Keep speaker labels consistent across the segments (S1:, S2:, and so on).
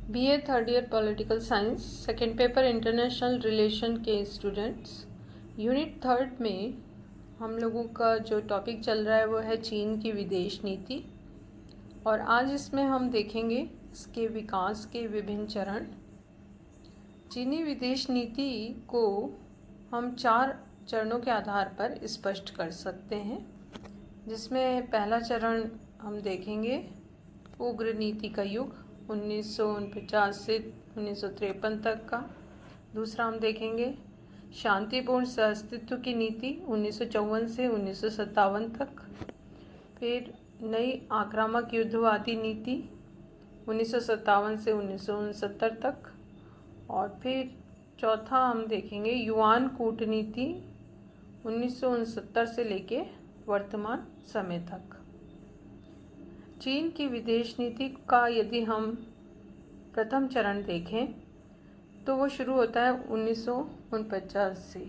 S1: BA third year political science second paper international relation के students, unit third में हम लोगों का जो टॉपिक चल रहा है वो है चीन की विदेश नीति। और आज इसमें हम देखेंगे इसके विकास के विभिन्न चरण। चीनी विदेश नीति को हम 4 चरणों के आधार पर स्पष्ट कर सकते हैं, जिसमें पहला चरण हम देखेंगे उग्र नीति का युग 1949 से 1953 तक का। दूसरा हम देखेंगे शांतिपूर्ण सहअस्तित्व की नीति 1954 से 1957 तक। फिर नई आक्रामक युद्धवादी नीति 1957 से 1969 तक। और फिर चौथा हम देखेंगे युआन कूटनीति 1969 से लेके वर्तमान समय तक। चीन की विदेश नीति का यदि हम प्रथम चरण देखें तो वो शुरू होता है 1949 से,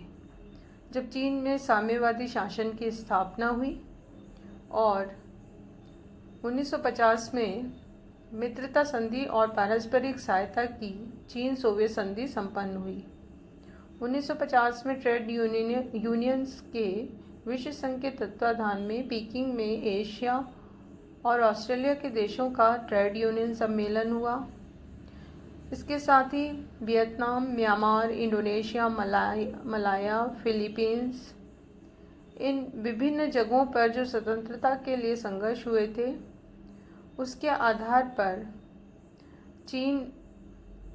S1: जब चीन में साम्यवादी शासन की स्थापना हुई। और 1950 में मित्रता संधि और पारस्परिक सहायता की चीन सोवियत संधि संपन्न हुई। 1950 में ट्रेड यूनियंस के विश्व संघ के तत्वाधान में पीकिंग में एशिया और ऑस्ट्रेलिया के देशों का ट्रेड यूनियन सम्मेलन हुआ। इसके साथ ही Vietnam, Myanmar, Indonesia, Malaya, Philippines, इन विभिन्न जगहों पर जो स्वतंत्रता के लिए संघर्ष हुए थे, उसके आधार पर चीन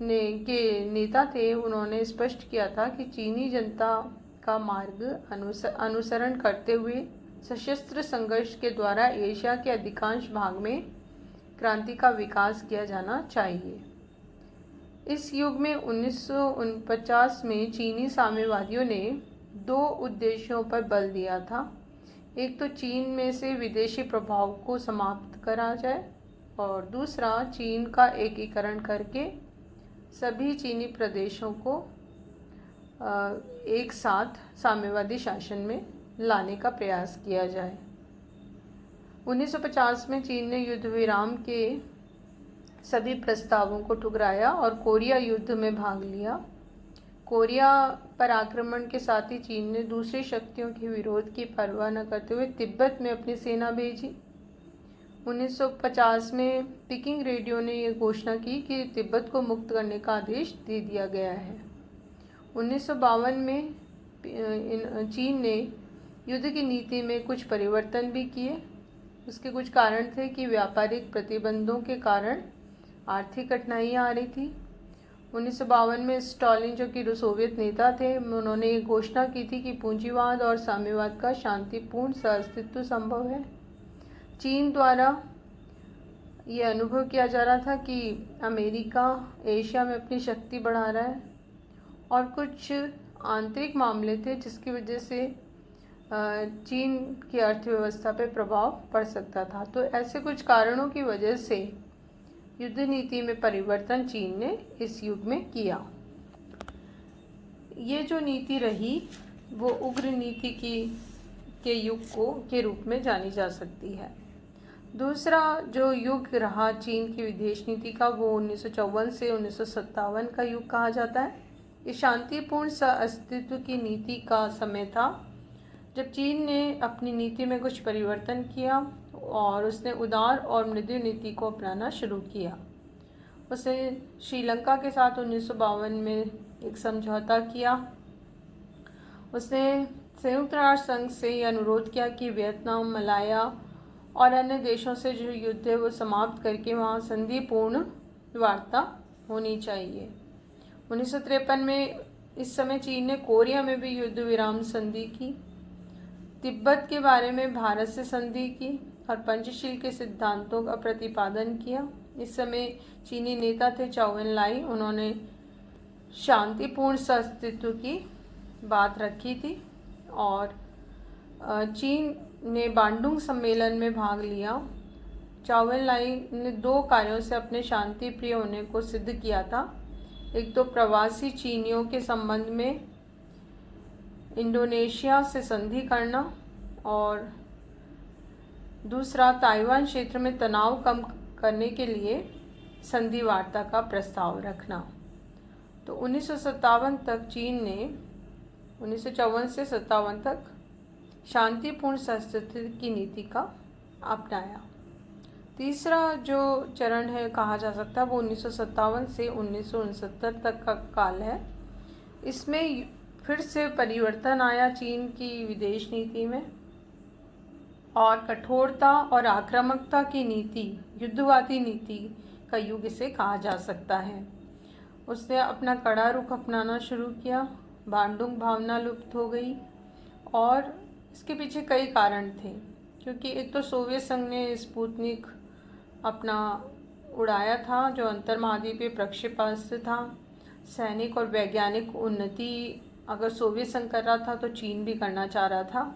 S1: के नेता थे, उन्होंने स्पष्ट किया था कि चीनी जनता का मार्ग अनुसरण करते हुए सशस्त्र संघर्ष के द्वारा एशिया के अधिकांश भाग में क्रांति का विकास किया जाना चाहिए। इस युग में 1949 में चीनी साम्यवादियों ने 2 उद्देश्यों पर बल दिया था। एक तो चीन में से विदेशी प्रभाव को समाप्त करा जाए, और दूसरा चीन का एकीकरण करके सभी चीनी प्रदेशों को एक साथ साम्यवादी शासन में लाने का प्रयास किया जाए। 1950 में चीन ने युद्ध विराम के सभी प्रस्तावों को ठुकराया और कोरिया युद्ध में भाग लिया। कोरिया पर आक्रमण के साथ ही चीन ने दूसरी शक्तियों के विरोध की परवाह न करते हुए तिब्बत में अपनी सेना भेजी। 1950 में पीकिंग रेडियो ने यह घोषणा की कि तिब्बत को मुक्त करने का आदेश दे दिया गया है। 1952 में चीन ने युद्ध की नीति में कुछ परिवर्तन भी किए। उसके कुछ कारण थे कि व्यापारिक प्रतिबंधों के कारण आर्थिक कठिनाइयाँ आ रही थी। 1952 में स्टालिन, जो कि सोवियत नेता थे, उन्होंने ये घोषणा की थी कि पूंजीवाद और साम्यवाद का शांतिपूर्ण सहअस्तित्व संभव है। चीन द्वारा ये अनुभव किया जा रहा था कि अमेरिका एशिया में अपनी शक्ति बढ़ा रहा है, और कुछ आंतरिक मामले थे जिसकी वजह से चीन की अर्थव्यवस्था पर प्रभाव पड़ सकता था। तो ऐसे कुछ कारणों की वजह से युद्ध नीति में परिवर्तन चीन ने इस युग में किया। ये जो नीति रही वो उग्र नीति के युग के रूप में जानी जा सकती है। दूसरा जो युग रहा चीन की विदेश नीति का, वो 1954 से 1957 का युग कहा जाता है। ये शांतिपूर्ण सहअस्तित्व की नीति का समय था, जब चीन ने अपनी नीति में कुछ परिवर्तन किया और उसने उदार और मृदु नीति को अपनाना शुरू किया। उसने श्रीलंका के साथ 1952 में एक समझौता किया। उसने संयुक्त राष्ट्र संघ से ये अनुरोध किया कि वियतनाम, मलाया और अन्य देशों से जो युद्ध है वो समाप्त करके वहाँ संधिपूर्ण वार्ता होनी चाहिए। 1953 में इस समय चीन ने कोरिया में भी युद्ध विराम संधि की, तिब्बत के बारे में भारत से संधि की और पंचशील के सिद्धांतों का प्रतिपादन किया। इस समय चीनी नेता थे चाउ एन लाई, उन्होंने शांतिपूर्ण सहअस्तित्व की बात रखी थी। और चीन ने बांडुंग सम्मेलन में भाग लिया। चाउ एन लाई ने 2 कार्यों से अपने शांति प्रिय होने को सिद्ध किया था। एक तो प्रवासी चीनियों के संबंध में इंडोनेशिया से संधि करना, और दूसरा ताइवान क्षेत्र में तनाव कम करने के लिए संधि वार्ता का प्रस्ताव रखना। तो 1957 तक चीन ने 1954 से 57 तक शांतिपूर्ण सहस्त्र की नीति का अपनाया। तीसरा जो चरण है कहा जा सकता है वो 1957 से 1969 तक का काल है। इसमें फिर से परिवर्तन आया चीन की विदेश नीति में, और कठोरता और आक्रामकता की नीति, युद्धवादी नीति का युग इसे कहा जा सकता है। उसने अपना कड़ा रुख अपनाना शुरू किया, बांडुंग भावना लुप्त हो गई, और इसके पीछे कई कारण थे। क्योंकि एक तो सोवियत संघ ने स्पुतनिक अपना उड़ाया था, जो अंतर महाद्वीपीय प्रक्षेपास्त्र था। सैनिक और वैज्ञानिक उन्नति अगर सोवियत संघ कर रहा था तो चीन भी करना चाह रहा था।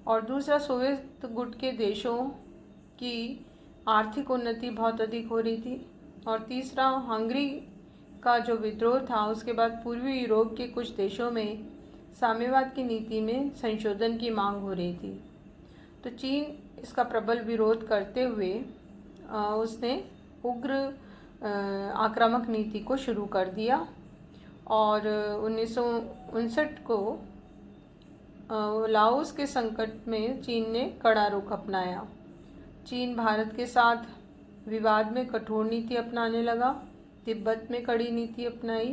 S1: और दूसरा, सोवियत गुट के देशों की आर्थिक उन्नति बहुत अधिक हो रही थी। और तीसरा, हंगरी का जो विद्रोह था उसके बाद पूर्वी यूरोप के कुछ देशों में साम्यवाद की नीति में संशोधन की मांग हो रही थी। तो चीन इसका प्रबल विरोध करते हुए उसने उग्र आक्रामक नीति को शुरू कर दिया। और 1959 को लाओस के संकट में चीन ने कड़ा रुख अपनाया। चीन भारत के साथ विवाद में कठोर नीति अपनाने लगा, तिब्बत में कड़ी नीति अपनाई,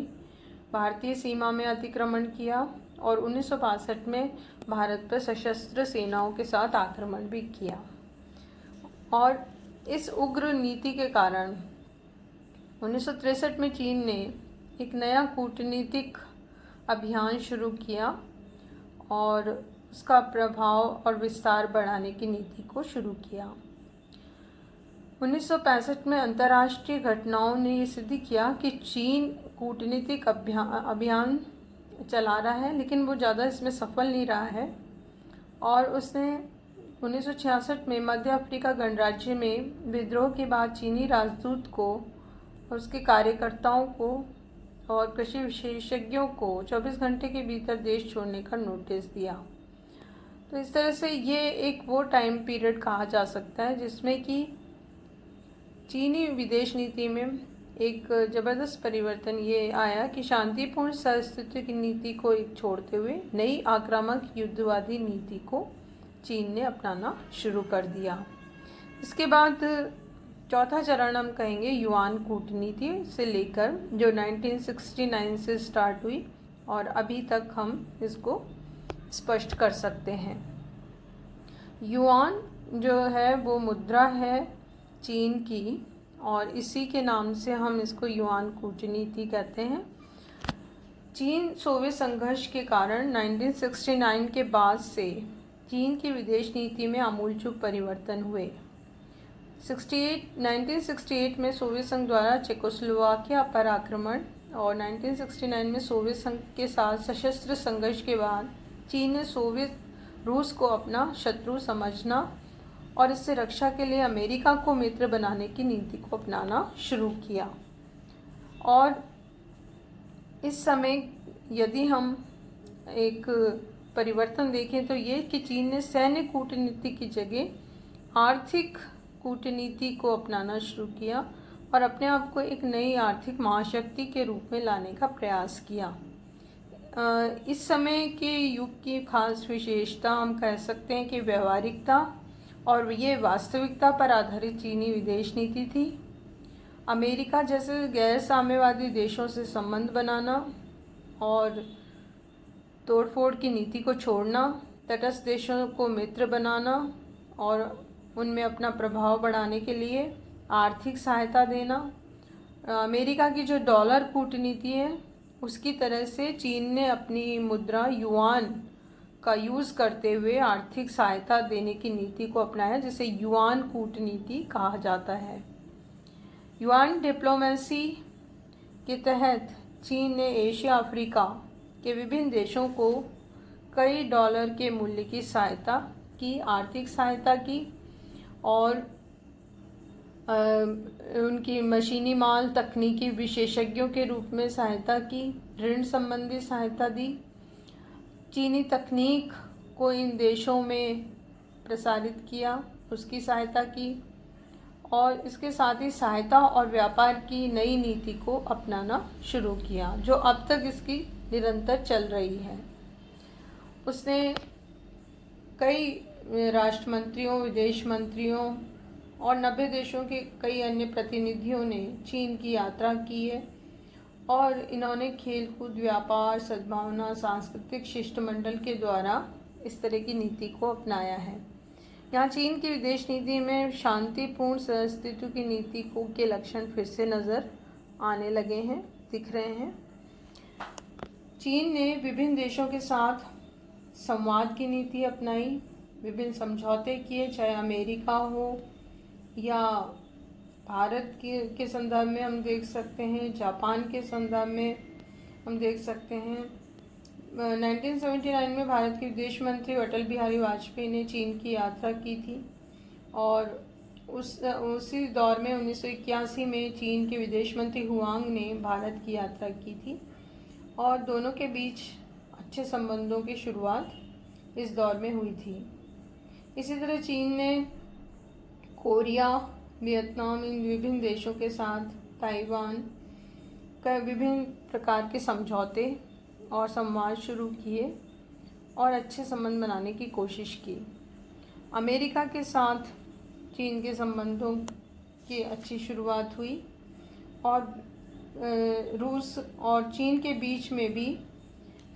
S1: भारतीय सीमा में अतिक्रमण किया, और 1962 में भारत पर सशस्त्र सेनाओं के साथ आक्रमण भी किया। और इस उग्र नीति के कारण 1963 में चीन ने एक नया कूटनीतिक अभियान शुरू किया और उसका प्रभाव और विस्तार बढ़ाने की नीति को शुरू किया। 1965 में अंतर्राष्ट्रीय घटनाओं ने ये सिद्ध किया कि चीन कूटनीतिक अभियान चला रहा है, लेकिन वो ज़्यादा इसमें सफल नहीं रहा है। और उसने 1966 में मध्य अफ्रीका गणराज्य में विद्रोह के बाद चीनी राजदूत को और उसके कार्यकर्ताओं को और कृषि विशेषज्ञों को 24 घंटे के भीतर देश छोड़ने का नोटिस दिया। तो इस तरह से ये एक वो टाइम पीरियड कहा जा सकता है जिसमें कि चीनी विदेश नीति में एक ज़बरदस्त परिवर्तन ये आया कि शांतिपूर्ण सहस्त्र की नीति को एक छोड़ते हुए नई आक्रामक युद्धवादी नीति को चीन ने अपनाना शुरू कर दिया। इसके बाद चौथा चरण हम कहेंगे युआन कूटनीति से लेकर, जो 1969 से स्टार्ट हुई और अभी तक हम इसको स्पष्ट कर सकते हैं। युआन जो है वो मुद्रा है चीन की, और इसी के नाम से हम इसको युआन कूटनीति कहते हैं। चीन सोवियत संघर्ष के कारण 1969 के बाद से चीन की विदेश नीति में आमूलचूल परिवर्तन हुए। 1968 में सोवियत संघ द्वारा चेकोस्लोवाकिया पर आक्रमण और 1969 में सोवियत संघ के साथ सशस्त्र संघर्ष के बाद चीन ने रूस को अपना शत्रु समझना और इससे रक्षा के लिए अमेरिका को मित्र बनाने की नीति को अपनाना शुरू किया। और इस समय यदि हम एक परिवर्तन देखें तो ये कि चीन ने सैन्य कूटनीति की जगह आर्थिक कूटनीति को अपनाना शुरू किया और अपने आप को एक नई आर्थिक महाशक्ति के रूप में लाने का प्रयास किया। इस समय के युग की खास विशेषता हम कह सकते हैं कि व्यवहारिकता और ये वास्तविकता पर आधारित चीनी विदेश नीति थी। अमेरिका जैसे गैर साम्यवादी देशों से संबंध बनाना और तोड़फोड़ की नीति को छोड़ना, तटस्थ देशों को मित्र बनाना और उनमें अपना प्रभाव बढ़ाने के लिए आर्थिक सहायता देना। अमेरिका की जो डॉलर कूटनीति है उसकी तरह से चीन ने अपनी मुद्रा युआन का यूज़ करते हुए आर्थिक सहायता देने की नीति को अपनाया, जिसे युआन कूटनीति कहा जाता है। युआन डिप्लोमेसी के तहत चीन ने एशिया अफ्रीका के विभिन्न देशों को कई डॉलर के मूल्य की सहायता की, आर्थिक सहायता की, और उनकी मशीनी माल तकनीकी विशेषज्ञों के रूप में सहायता की, ऋण संबंधी सहायता दी, चीनी तकनीक को इन देशों में प्रसारित किया, उसकी सहायता की, और इसके साथ ही सहायता और व्यापार की नई नीति को अपनाना शुरू किया, जो अब तक इसकी निरंतर चल रही है। उसने कई राष्ट्रमंत्रियों, विदेश मंत्रियों और 90 देशों के कई अन्य प्रतिनिधियों ने चीन की यात्रा की है और इन्होंने खेलकूद, व्यापार, सद्भावना, सांस्कृतिक शिष्टमंडल के द्वारा इस तरह की नीति को अपनाया है। यहाँ चीन की विदेश नीति में शांतिपूर्ण सहअस्तित्व की नीति को के लक्षण फिर से नज़र आने लगे हैं, दिख रहे हैं। चीन ने विभिन्न देशों के साथ संवाद की नीति अपनाई, विभिन्न समझौते किए, चाहे अमेरिका हो या भारत के संदर्भ में हम देख सकते हैं, जापान के संदर्भ में हम देख सकते हैं। 1979 में भारत के विदेश मंत्री अटल बिहारी वाजपेयी ने चीन की यात्रा की थी और उसी दौर में 1981 में चीन के विदेश मंत्री हुआंग ने भारत की यात्रा की थी और दोनों के बीच अच्छे संबंधों की शुरुआत इस दौर में हुई थी। इसी तरह चीन ने कोरिया, वियतनाम, इन विभिन्न देशों के साथ ताइवान का विभिन्न प्रकार के समझौते और संवाद शुरू किए और अच्छे संबंध बनाने की कोशिश की। अमेरिका के साथ चीन के संबंधों की अच्छी शुरुआत हुई और रूस और चीन के बीच में भी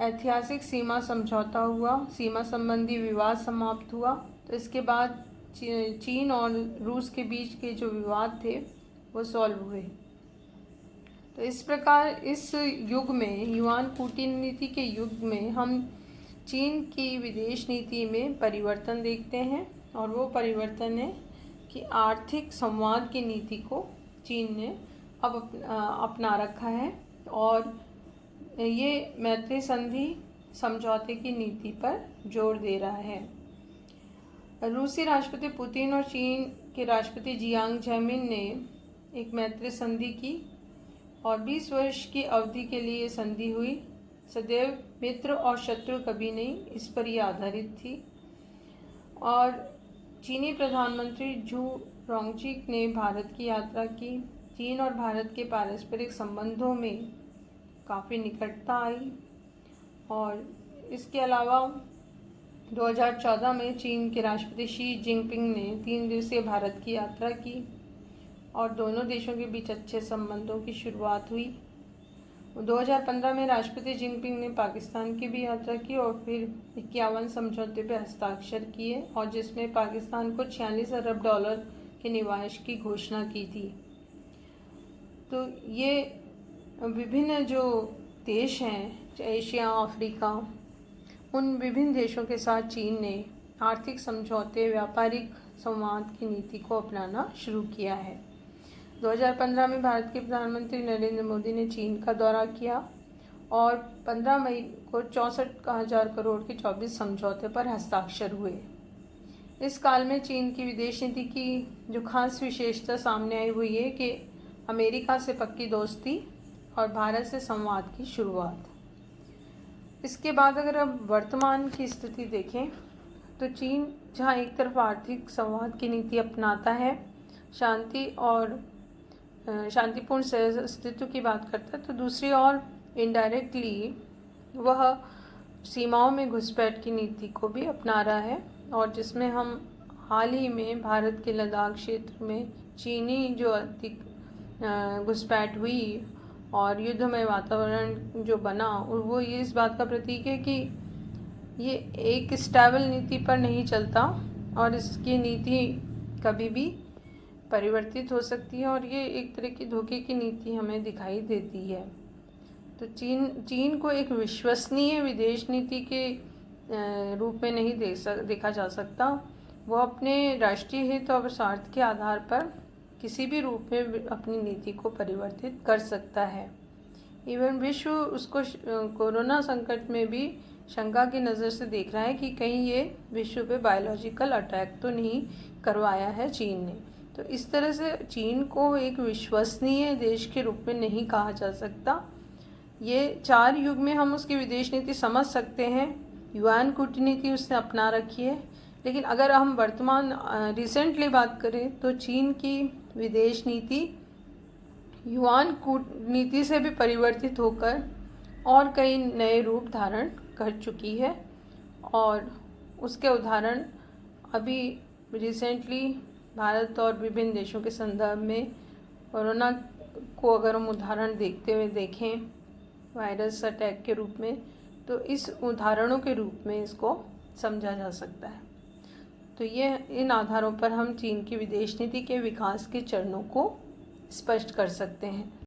S1: ऐतिहासिक सीमा समझौता हुआ, सीमा संबंधी विवाद समाप्त हुआ। तो इसके बाद चीन और रूस के बीच के जो विवाद थे वो सॉल्व हुए। तो इस प्रकार इस युग में, युआन कूटनीति के युग में, हम चीन की विदेश नीति में परिवर्तन देखते हैं और वो परिवर्तन है कि आर्थिक संवाद की नीति को चीन ने अब अपना रखा है और ये मैत्री संधि समझौते की नीति पर जोर दे रहा है। रूसी राष्ट्रपति पुतिन और चीन के राष्ट्रपति जियांग जेमिन ने एक मैत्री संधि की और 20 वर्ष की अवधि के लिए संधि हुई। सदैव मित्र और शत्रु कभी नहीं, इस पर ही आधारित थी। और चीनी प्रधानमंत्री झू रोंगजी ने भारत की यात्रा की। चीन और भारत के पारस्परिक संबंधों में काफ़ी निकटता आई और इसके अलावा 2014 में चीन के राष्ट्रपति शी जिनपिंग ने 3 दिवसीय भारत की यात्रा की और दोनों देशों के बीच अच्छे संबंधों की शुरुआत हुई। 2015 में राष्ट्रपति जिनपिंग ने पाकिस्तान की भी यात्रा की और फिर 51 समझौते पर हस्ताक्षर किए और जिसमें पाकिस्तान को $46 अरब के निवेश की घोषणा की थी। तो ये विभिन्न जो देश हैं, एशिया, अफ्रीका, उन विभिन्न देशों के साथ चीन ने आर्थिक समझौते, व्यापारिक संवाद की नीति को अपनाना शुरू किया है। 2015 में भारत के प्रधानमंत्री नरेंद्र मोदी ने चीन का दौरा किया और 15 मई को 64,000 करोड़ के 24 समझौते पर हस्ताक्षर हुए। इस काल में चीन की विदेश नीति की जो खास विशेषता सामने आई वो ये कि अमेरिका से पक्की दोस्ती और भारत से संवाद की शुरुआत। इसके बाद अगर अब वर्तमान की स्थिति देखें तो चीन जहां एक तरफ आर्थिक संवाद की नीति अपनाता है, शांति और शांतिपूर्ण सहअस्तित्व की बात करता है, तो दूसरी ओर इनडायरेक्टली वह सीमाओं में घुसपैठ की नीति को भी अपना रहा है और जिसमें हम हाल ही में भारत के लद्दाख क्षेत्र में चीनी जो अधिक घुसपैठ हुई और युद्धमय वातावरण जो बना, और वो ये इस बात का प्रतीक है कि ये एक स्टेबल नीति पर नहीं चलता और इसकी नीति कभी भी परिवर्तित हो सकती है और ये एक तरह की धोखे की नीति हमें दिखाई देती है। तो चीन को एक विश्वसनीय विदेश नीति के रूप में नहीं देखा जा सकता। वो अपने राष्ट्रीय हित और स्वार्थ के आधार पर किसी भी रूप में अपनी नीति को परिवर्तित कर सकता है। इवन विश्व उसको कोरोना संकट में भी शंका की नज़र से देख रहा है कि कहीं ये विश्व पे बायोलॉजिकल अटैक तो नहीं करवाया है चीन ने। तो इस तरह से चीन को एक विश्वसनीय देश के रूप में नहीं कहा जा सकता। ये 4 युग में हम उसकी विदेश नीति समझ सकते हैं। युआन कूटनीति उसने अपना रखी है, लेकिन अगर हम वर्तमान रिसेंटली बात करें तो चीन की विदेश नीति युआन कूटनीति से भी परिवर्तित होकर और कई नए रूप धारण कर चुकी है। और उसके उदाहरण अभी रिसेंटली भारत और विभिन्न देशों के संदर्भ में कोरोना को अगर हम उदाहरण देखते हुए देखें वायरस अटैक के रूप में, तो इस उदाहरणों के रूप में इसको समझा जा सकता है। तो ये इन आधारों पर हम चीन की विदेश नीति के विकास के चरणों को स्पष्ट कर सकते हैं।